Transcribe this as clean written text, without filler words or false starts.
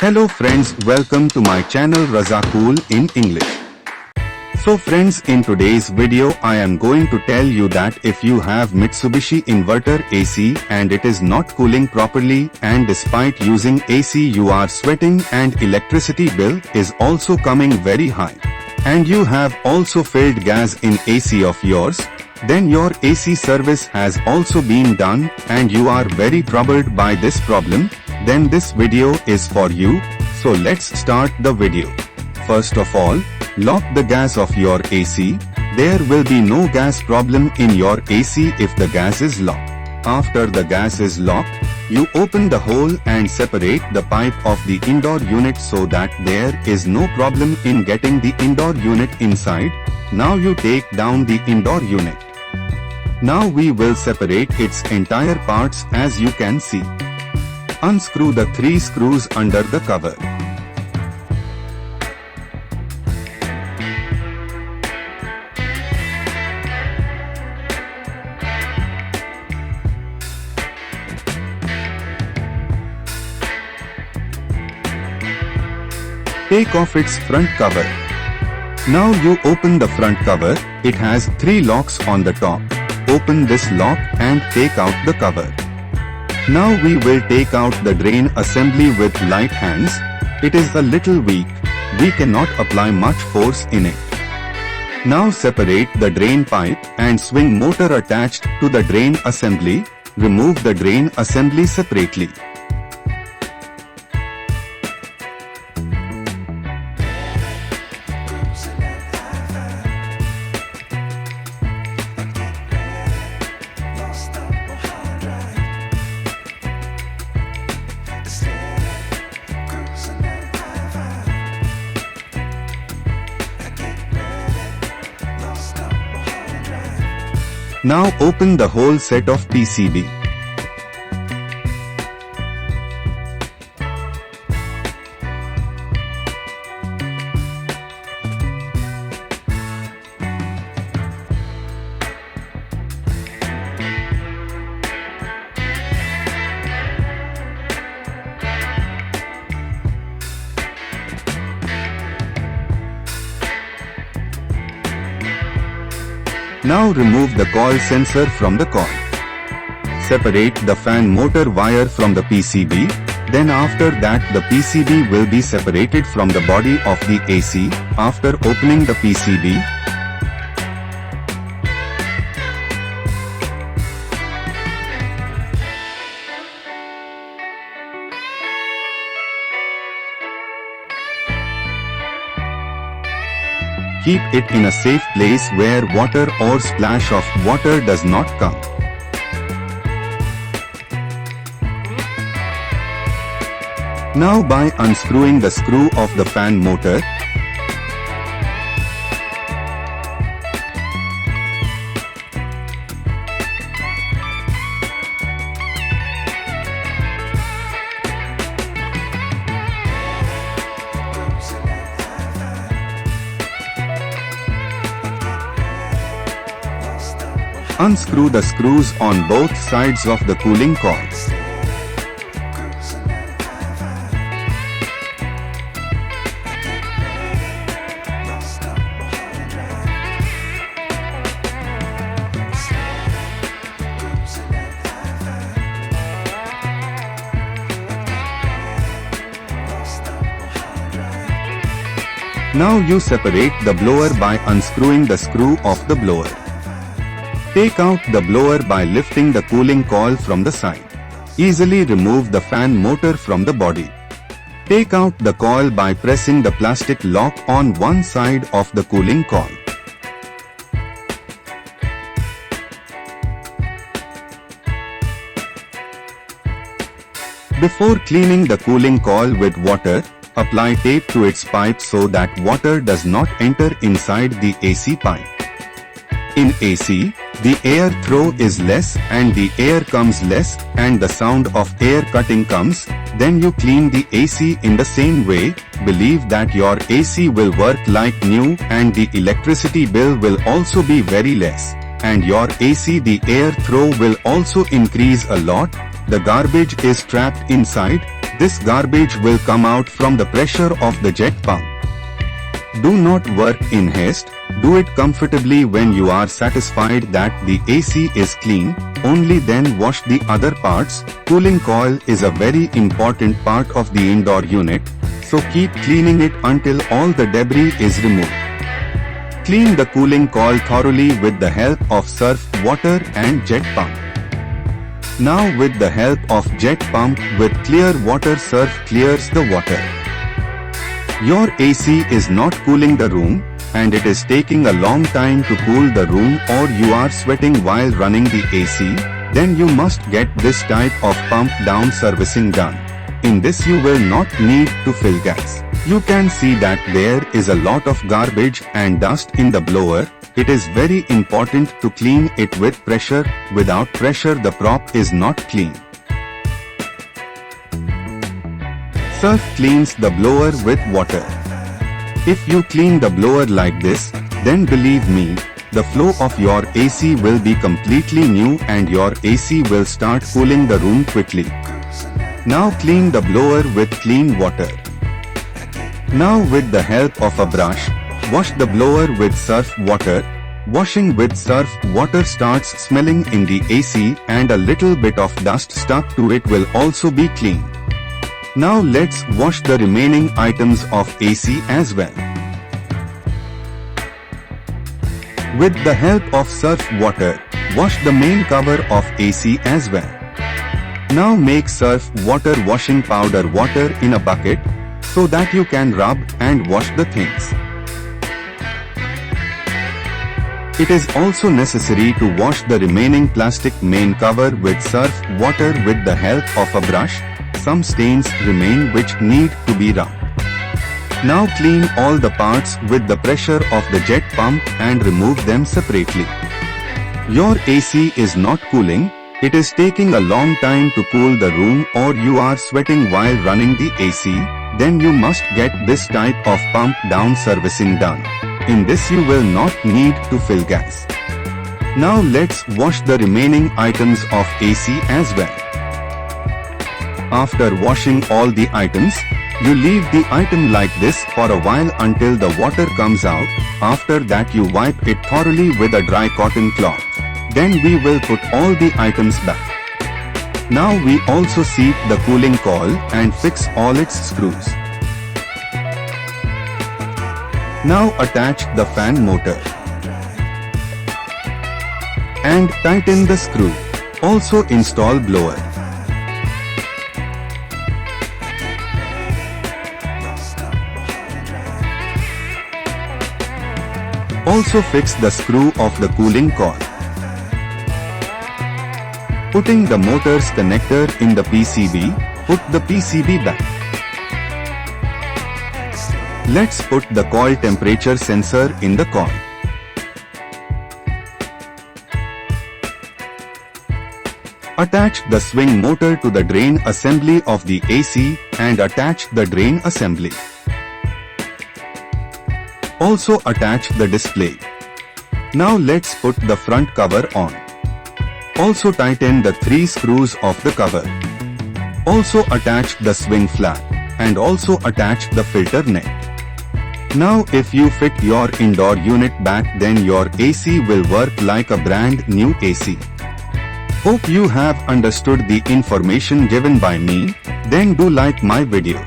Hello friends, welcome to my channel Raza Cool in English. So friends, in today's video I am going to tell you that if you have Mitsubishi Inverter AC and it is not cooling properly and despite using AC you are sweating and electricity bill is also coming very high, and you have also filled gas in AC of yours, then your AC service has also been done and you are very troubled by this problem, then this video is for you. So let's start the video. First of all, lock the gas of your AC. There will be no gas problem in your AC if the gas is locked. After the gas is locked, you open the hole and separate the pipe of the indoor unit so that there is no problem in getting the indoor unit inside. Now you take down the indoor unit. Now we will separate its entire parts as you can see. Unscrew the 3 screws under the cover. Take off its front cover. Now you open the front cover. It has 3 locks on the top. Open this lock and take out the cover. Now we will take out the drain assembly with light hands. It is a little weak. We cannot apply much force in it. Now separate the drain pipe and swing motor attached to the drain assembly. Remove the drain assembly separately. Now open the whole set of PCB. Now remove the coil sensor from the coil. Separate the fan motor wire from the PCB. Then after that the PCB will be separated from the body of the AC. After opening the PCB, keep it in a safe place where water or splash of water does not come. Now by unscrewing the screw of the fan motor, unscrew the screws on both sides of the cooling coils. Now you separate the blower by unscrewing the screw of the blower. Take out the blower by lifting the cooling coil from the side. Easily remove the fan motor from the body. Take out the coil by pressing the plastic lock on one side of the cooling coil. Before cleaning the cooling coil with water, apply tape to its pipe so that water does not enter inside the AC pipe. In AC, the air throw is less and the air comes less and the sound of air cutting comes. Then you clean the AC in the same way. Believe that your AC will work like new and the electricity bill will also be very less. And your AC, the air throw will also increase a lot. The garbage is trapped inside. This garbage will come out from the pressure of the jet pump. Do not work in haste, do it comfortably. When you are satisfied that the AC is clean, only then wash the other parts. Cooling coil is a very important part of the indoor unit, so keep cleaning it until all the debris is removed. Clean the cooling coil thoroughly with the help of surf, water and jet pump. Now with the help of jet pump with clear water, surf clears the water. Your AC is not cooling the room, and it is taking a long time to cool the room, or you are sweating while running the AC, then you must get this type of pump down servicing done. In this you will not need to fill gas. You can see that there is a lot of garbage and dust in the blower. It is very important to clean it with pressure. Without pressure the prop is not clean. Surf cleans the blower with water. If you clean the blower like this, then believe me, the flow of your AC will be completely new and your AC will start cooling the room quickly. Now clean the blower with clean water. Now with the help of a brush, wash the blower with surf water. Washing with surf water starts smelling in the AC, and a little bit of dust stuck to it will also be cleaned. Now let's wash the remaining items of AC as well. With the help of surf water, wash the main cover of AC as well. Now make surf water washing powder water in a bucket, so that you can rub and wash the things. It is also necessary to wash the remaining plastic main cover with surf water with the help of a brush. Some stains remain which need to be rubbed. Now clean all the parts with the pressure of the jet pump and remove them separately. Your AC is not cooling, it is taking a long time to cool the room, or you are sweating while running the AC, then you must get this type of pump down servicing done. In this you will not need to fill gas. Now let's wash the remaining items of AC as well. After washing all the items, you leave the item like this for a while until the water comes out. After that you wipe it thoroughly with a dry cotton cloth. Then we will put all the items back. Now we also seat the cooling coil and fix all its screws. Now attach the fan motor and tighten the screw. Also install blower. Also fix the screw of the cooling coil. Putting the motor's connector in the PCB, put the PCB back. Let's put the coil temperature sensor in the coil. Attach the swing motor to the drain assembly of the AC and attach the drain assembly. Also attach the display. Now let's put the front cover on. Also tighten the 3 screws of the cover. Also attach the swing flap and also attach the filter neck. Now if you fit your indoor unit back, then your AC will work like a brand new AC. Hope you have understood the information given by me. Then do like my video.